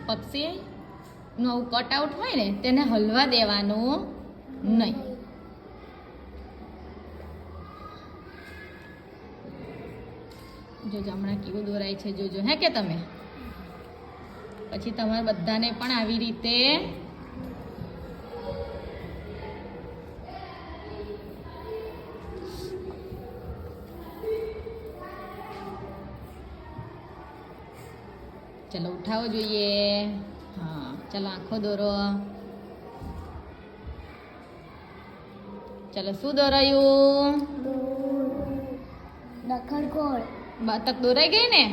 પક્ષીનું આવું કટઆઉટ હોય ને તેને હલવા દેવાનું નહીં. જોજો હમણાં કેવું દોરાય છે, જોજો હે કે તમે. પછી તમારે બધાને પણ આવી રીતે ચલો ઉઠાવો જોઈએ. હા ચલો આંખો દોરો. ચલો શું દોરાયું? દખણકોળ. બતક દોરાઈ ગઈ ને.